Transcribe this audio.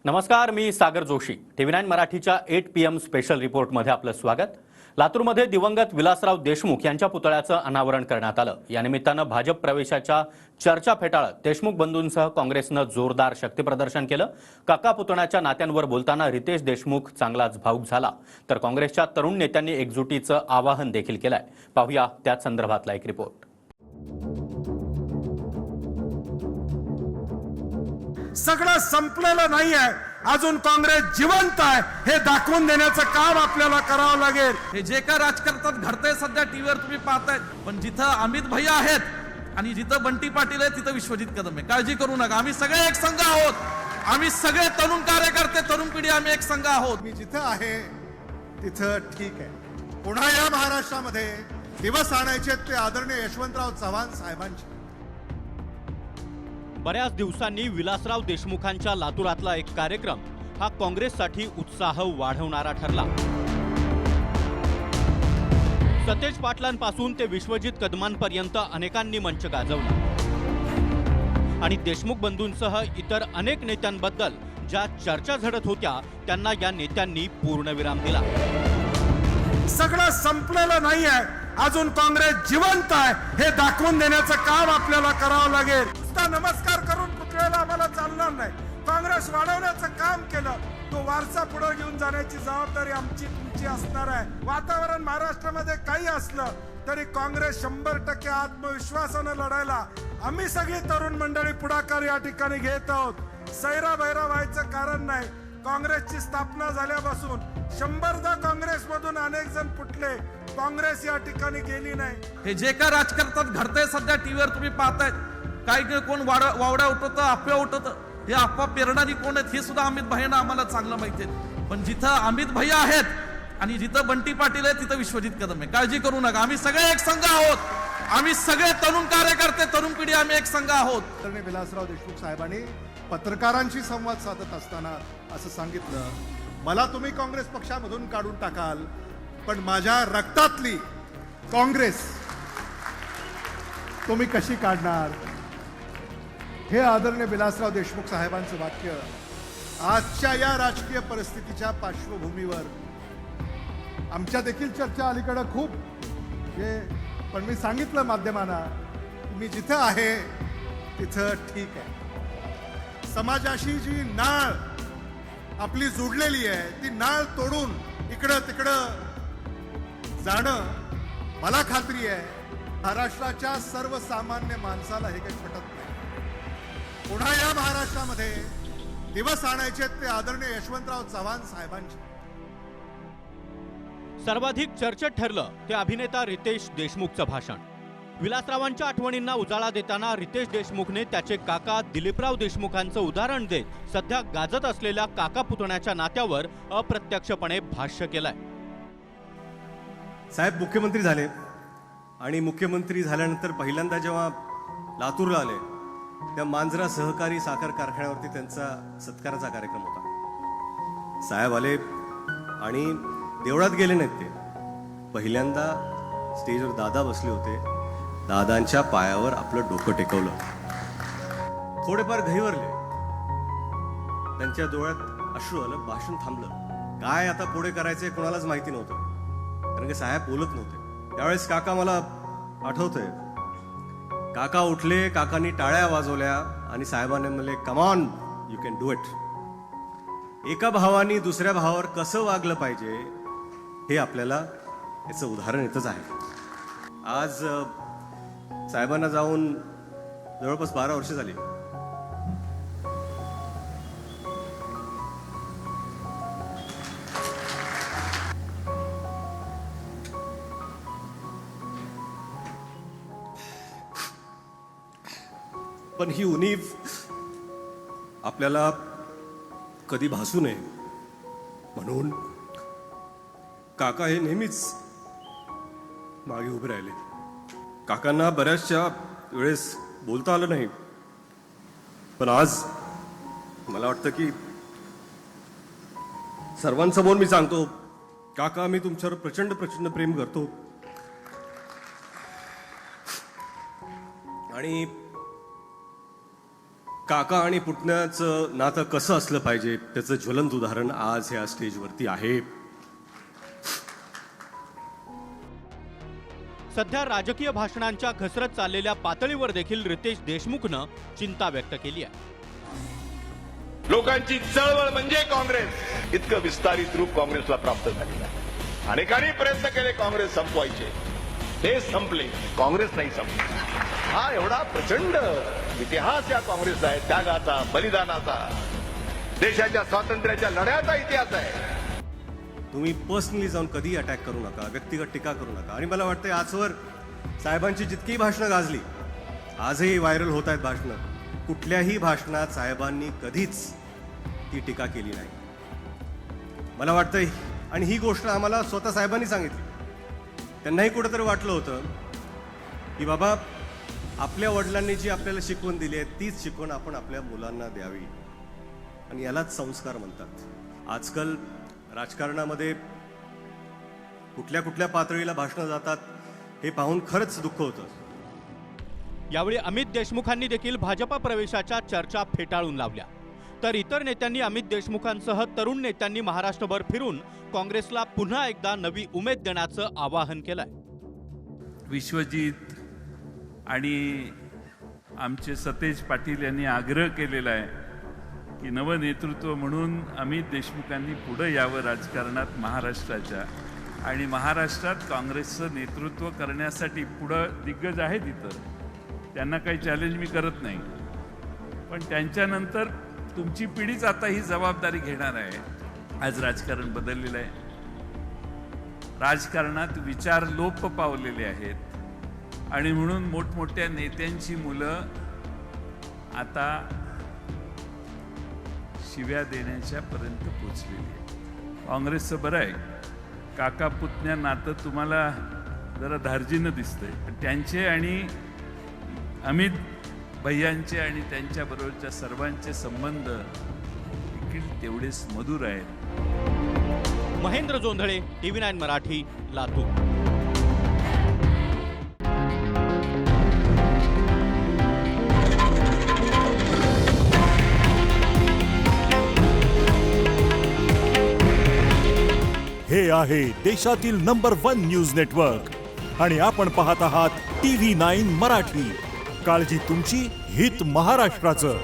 नमस्कार, मी सागर जोशी. TV9 मराठीच्या 8 PM special रिपोर्टमध्ये आपलं स्वागत. लातूरमध्ये दिवंगत विलासराव देशमुख यांच्या पुतळ्याचं अनावरण करण्यात आलं. या निमित्तानं भाजप प्रवेशाच्या चर्चा फेटाळत देशमुख बंधूंसह काँग्रेसनं जोरदार शक्तीप्रदर्शन केलं. काका पुतण्याच्या नात्यांवर बोलताना रितेश देशमुख चांगलाच भावुक झाला, तर काँग्रेसच्या तरुण नेत्यांनी एकजुटीचं आवाहन देखील केलंय. पाहूया त्याच संदर्भातला एक रिपोर्ट. सगळं संपलेलं नाही आहे, अजून काँग्रेस जिवंत आहे हे दाखवून देण्याचं काम आपल्याला करावं लागेल. हे जे काय राजकारणात घडतंय सध्या टीव्हीवर तुम्ही पाहताय, पण जिथं अमित भैया आहेत आणि जिथं बंटी पाटील आहेत तिथं विश्वजित कदम आहे. काळजी करू नका, आम्ही सगळे एक संघ आहोत. आम्ही सगळे तरुण कार्यकर्ते, तरुण पिढी, आम्ही एक संघ आहोत. मी जिथं आहे तिथं ठीक आहे. पुन्हा या महाराष्ट्रामध्ये दिवस आणायचे ते आदरणीय यशवंतराव चव्हाण साहेबांचे. बऱ्याच दिवसांनी विलासराव देशमुखांच्या लातूरातला एक कार्यक्रम हा काँग्रेससाठी उत्साह वाढवणारा ठरला. सतेज पाटलांपासून ते विश्वजित कदमांपर्यंत अनेकांनी मंच गाजवला आणि देशमुख बंधूंसह इतर अनेक नेत्यांबद्दल ज्या चर्चा झडत होत्या त्यांना या नेत्यांनी पूर्णविराम दिला. सगळं संपलेलं नाही आहे, अजून काँग्रेस जिवंत आहे हे दाखवून देण्याचं काम आपल्याला करावं लागेल. नुसता नमस्कार करून पुतळ्याला आम्हाला चालणार नाही. काँग्रेस वाढवण्याचं काम केलं, तो वारसा पुढे घेऊन जाण्याची जबाबदारी आमची तुमची असणार आहे. वातावरण महाराष्ट्रामध्ये काही असलं तरी काँग्रेस 100% आत्मविश्वासानं लढायला आम्ही सगळी तरुण मंडळी पुढाकार या ठिकाणी घेत आहोत. सैराभैरा व्हायचं कारण नाही. काँग्रेसची स्थापना झाल्यापासून 100दा काँग्रेसमधून अनेक जण फुटले, काँग्रेस या ठिकाणी गेली नाही. हे जे काय राजकारणात घडतंय सध्या टीव्हीवर तुम्ही पाहताय, काही कोण वावड्या उठवतं, अफवा उठवतं. हे अफवा पेरणारी कोण आहेत हे सुद्धा अमित भैयांना आम्हाला चांगलं माहिती आहे. पण जिथं अमित भैया आहेत आणि जिथं बंटी पाटील आहेत तिथं विश्वजित कदम आहे. काळजी करू नका, आम्ही सगळे एक संघ आहोत. आम्ही सगळे तरुण कार्यकर्ते, तरुण पिढी, आम्ही एक संघ आहोत. आदरणीय विलासराव देशमुख साहेबांनी पत्रकारांशी संवाद साधत असताना असं सांगितलं, मला तुम्ही काँग्रेस पक्षामधून काढून टाकाल, पण माझ्या रक्तातली काँग्रेस तुम्ही कशी काढणार. हे आदरणीय विलासराव देशमुख साहेबांचं वाक्य आजच्या या राजकीय परिस्थितीच्या पार्श्वभूमीवर आमच्या देखील चर्चा अलीकडे खूप पण मी सांगितलं माध्यमांना, मी जिथं आहे तिथं ठीक आहे. समाजाशी जी नाळ आपली जोडलेली आहे ती नाळ तोडून इकडं तिकडं जाणं, मला खात्री आहे महाराष्ट्राच्या सर्वसामान्य माणसाला हे काही पटत नाही. पुन्हा या महाराष्ट्रामध्ये दिवस आणायचे ते आदरणीय यशवंतराव चव्हाण साहेबांचे. सर्वाधिक चर्चेत ठरलं ते अभिनेता रितेश देशमुखचं भाषण. विलासरावांच्या आठवणींना उजाळा देताना रितेश देशमुखने त्याचे काका दिलीपराव देशमुखांचं उदाहरण देत सध्या गाजत असलेल्या काका पुतण्याच्या नात्यावर अप्रत्यक्षपणे भाष्य केलंय. साहेब मुख्यमंत्री झाले आणि मुख्यमंत्री झाल्यानंतर पहिल्यांदा जेव्हा लातूरला आले तेव्हा मांजरा सहकारी साखर कारखान्यावरती त्यांचा सत्काराचा कार्यक्रम होता. साहेब आले आणि देवळात गेले नाहीत. ते पहिल्यांदा स्टेजवर दादा बसले होते, दादांच्या पायावर आपलं डोकं टेकवलं. थोडेफार घाईवरले, त्यांच्या डोळ्यात अश्रू आलं, भाषण थांबलं. काय आता पुढे करायचंय कोणालाच माहिती नव्हतं, कारण की साहेब बोलत नव्हते. त्यावेळेस काका मला आठवतंय, काका उठले, काकांनी टाळ्या वाजवल्या आणि साहेबांनी म्हणले, come on, you can do it. एका भावानी दुसऱ्या भावावर कसं वागलं पाहिजे हे आपल्याला याचं उदाहरण इथंच आहे. आज साहेबांना जाऊन जवळपास 12 वर्ष झाली. पण ही उणीव आपल्याला कधी भासू नये म्हणून काका हे नेहमीच मागे उभे राहिले. काकांना बऱ्याचशा वेळेस बोलता आलं नाही, पण आज मला वाटतं की सर्वांसमोर मी सांगतो, काका मी तुमच्यावर प्रचंड प्रचंड प्रेम करतो आणि काका आणि पुतण्याचं नातं कसं असलं पाहिजे त्याचं ज्वलंत उदाहरण आज ह्या स्टेजवरती आहे. सध्या राजकीय भाषणांच्या घसरत चाललेल्या पातळीवर देखील रितेश देशमुखनं चिंता व्यक्त केली आहे. लोकांची चळवळ म्हणजे काँग्रेस इतकं विस्तारित रूप काँग्रेसला प्राप्त झालेलं आहे. अनेकांनी प्रयत्न केले काँग्रेस संपवायचे, ते संपले, काँग्रेस नाही संपली. हा एवढा प्रचंड इतिहास या काँग्रेसचा आहे, त्यागाचा, बलिदानाचा, देशाच्या स्वातंत्र्याच्या लढ्याचा इतिहास आहे. तुम्ही पर्सनली जाऊन कधीही अटॅक करू नका, व्यक्तिगत टीका करू नका. आणि मला वाटतं आजवर साहेबांची जितकी भाषणं गाजली, आजही व्हायरल होत आहेत भाषणं, कुठल्याही भाषणात साहेबांनी कधीच ती टीका केली नाही. मला वाटतं, आणि ही गोष्ट आम्हाला स्वतः साहेबांनी सांगितली. त्यांनाही कुठेतरी वाटलं होतं की बाबा आपल्या वडिलांनी जी आपल्याला शिकवण दिली आहे तीच शिकवण आपण आपल्या मुलांना द्यावी, आणि यालाच संस्कार म्हणतात. आजकाल राजकारणामध्ये कुठल्या कुठल्या पातळीला भाषणं जातात हे पाहून खरंच दुःख होतं. यावेळी अमित देशमुखांनी देखील भाजपा प्रवेशाच्या चर्चा फेटाळून लावल्या. तर इतर नेत्यांनी अमित देशमुखांसह तरुण नेत्यांनी महाराष्ट्रभर फिरून काँग्रेसला पुन्हा एकदा नवी उमेद देण्याचं आवाहन केलंय. विश्वजित आणि आमचे सतेज पाटील यांनी आग्रह केलेला आहे की नवं नेतृत्व म्हणून अमित देशमुखांनी पुढे यावं राजकारणात महाराष्ट्राच्या, आणि महाराष्ट्रात काँग्रेसचं नेतृत्व करण्यासाठी पुढं दिग्गज आहेत इतर, त्यांना काही चॅलेंज मी करत नाही. पण त्यांच्यानंतर तुमची पिढीच आता ही जबाबदारी घेणार आहे. आज राजकारण बदललेलं आहे, राजकारणात विचार लोप पावलेले आहेत, आणि म्हणून मोठमोठ्या नेत्यांची मुलं आता शिव्या देण्याच्या पर्यंत पोचलेली आहे. काँग्रेसचं बरं आहे, काका पुतण्या नातं तुम्हाला जरा धार्जिनं दिसतंय, पण त्यांचे आणि अमित भैयांचे आणि त्यांच्याबरोबरच्या सर्वांचे संबंध देखील तेवढेच मधुर आहेत. महेंद्र जोंधळे, TV9 मराठी, लातूर. हे आहे देशातील नंबर 1 न्यूज नेटवर्क आणि आपण पाहत आहात TV9 मराठी. काळजी तुमची, हित महाराष्ट्राचं.